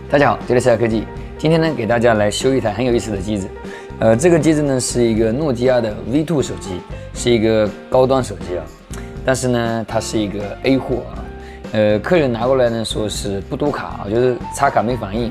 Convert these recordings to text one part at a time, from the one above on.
大家好，这里是爱科技。今天呢，给大家来修一台很有意思的机子。这个机子呢是一个诺基亚的 V2 手机，是一个高端手机啊。但是呢，它是一个 A 货啊。客人拿过来呢说是不读卡啊，就是插卡没反应。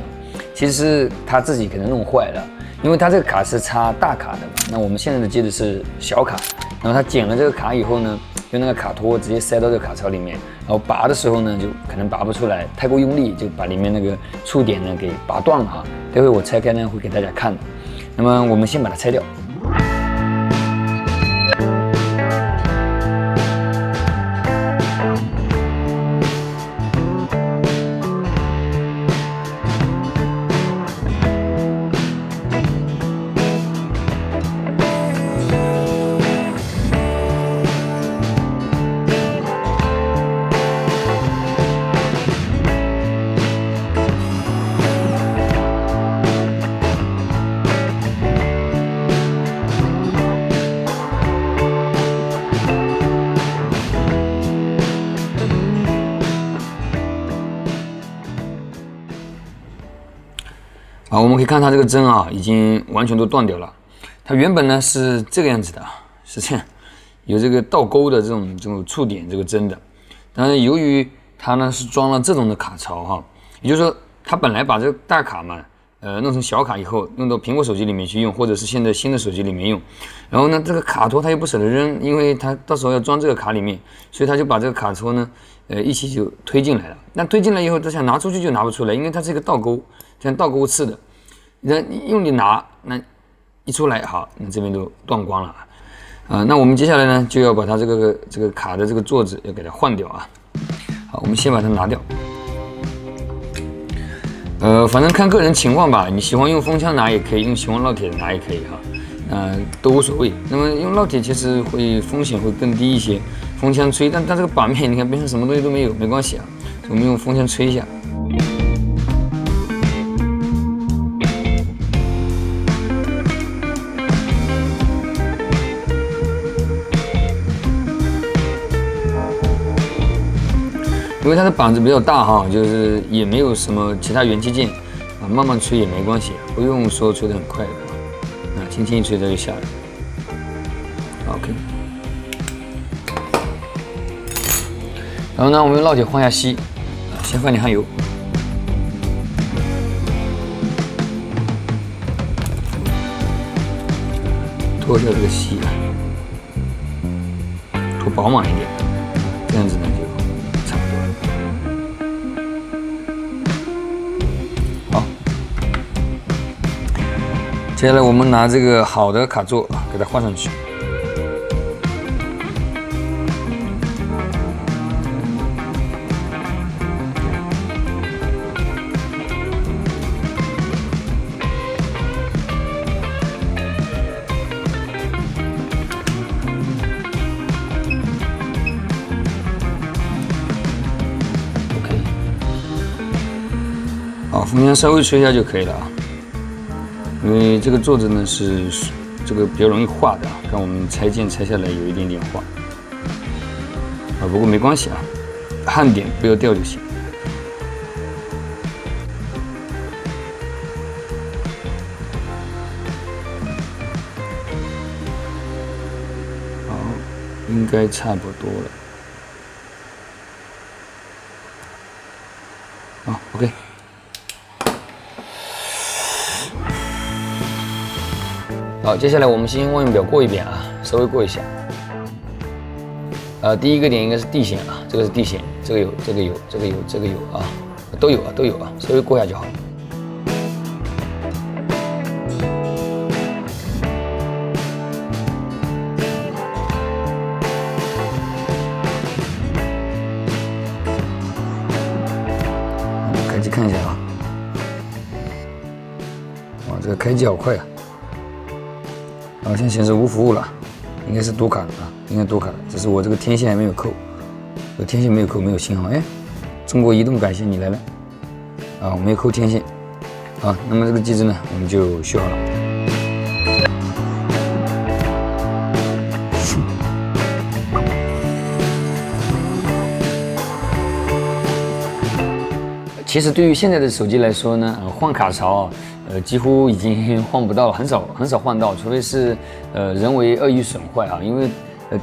其实是他自己可能弄坏了，因为他这个卡是插大卡的嘛。那我们现在的机子是小卡，然后他剪了这个卡以后呢，用那个卡托直接塞到这个卡槽里面，然后拔的时候呢，就可能拔不出来，太过用力就把里面那个触点呢给拔断了啊。待会我拆开呢会给大家看的。那么我们先把它拆掉。我们可以看它这个针啊，已经完全都断掉了。它原本呢是这个样子的，是这样，有这个倒钩的这种触点这个针的。但是由于它呢是装了这种的卡槽哈，也就是说它本来把这个大卡嘛，弄成小卡以后，弄到苹果手机里面去用，或者是现在新的手机里面用。然后呢，这个卡托它又不舍得扔，因为它到时候要装这个卡里面，所以它就把这个卡托呢，一起就推进来了。那推进来以后，它想拿出去就拿不出来，因为它是一个倒钩，像倒钩刺的。你用力拿，那一出来好，那这边都断光了啊。那我们接下来呢，就要把它这个卡的这个座子要给它换掉啊。好，我们先把它拿掉。反正看个人情况吧，你喜欢用风枪拿也可以，用喜欢烙铁拿也可以哈，都无所谓。那么用烙铁其实风险会更低一些，风枪吹，但它这个把面你看边上什么东西都没有，没关系啊，我们用风枪吹一下。因为它的板子比较大哈，就是也没有什么其他元器件啊，慢慢吹也没关系，不用说吹得很快的啊，轻轻一吹它就下来。OK， 然后呢，我们用烙铁换下锡，先放点焊油，脱掉这个锡，脱饱满一点，这样子呢就。接下来我们拿这个好的卡座给它换上去。OK， 好，风枪稍微吹一下就可以了啊。因为这个座子呢是这个比较容易化的，看我们拆件拆下来有一点点化啊，不过没关系啊，焊点不要掉就行。好，应该差不多了。好 ，OK。好，接下来我们先望远表过一遍啊，稍微过一下。第一个点应该是地线啊，这个是地线，这个有啊，都有啊，稍微过一下就好了。开机看一下啊，哇，这个开机好快啊！现在显示无服务了，应该是读卡了啊，应该读卡了，只是我这个天线还没有扣，有天线没有扣，没有信号。哎，中国移动感谢你来了啊，我没有扣天线。好，那么这个机子呢，我们就修好了。其实对于现在的手机来说呢，换卡槽，几乎已经换不到了，很少换到，除非是人为恶意损坏啊，因为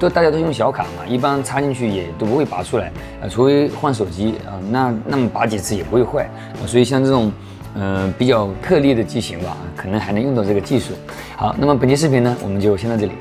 大家都用小卡嘛，一般插进去也都不会拔出来，除非换手机啊，那么拔几次也不会坏，所以像这种比较特例的机型吧，可能还能用到这个技术。好，那么本期视频呢，我们就先到这里。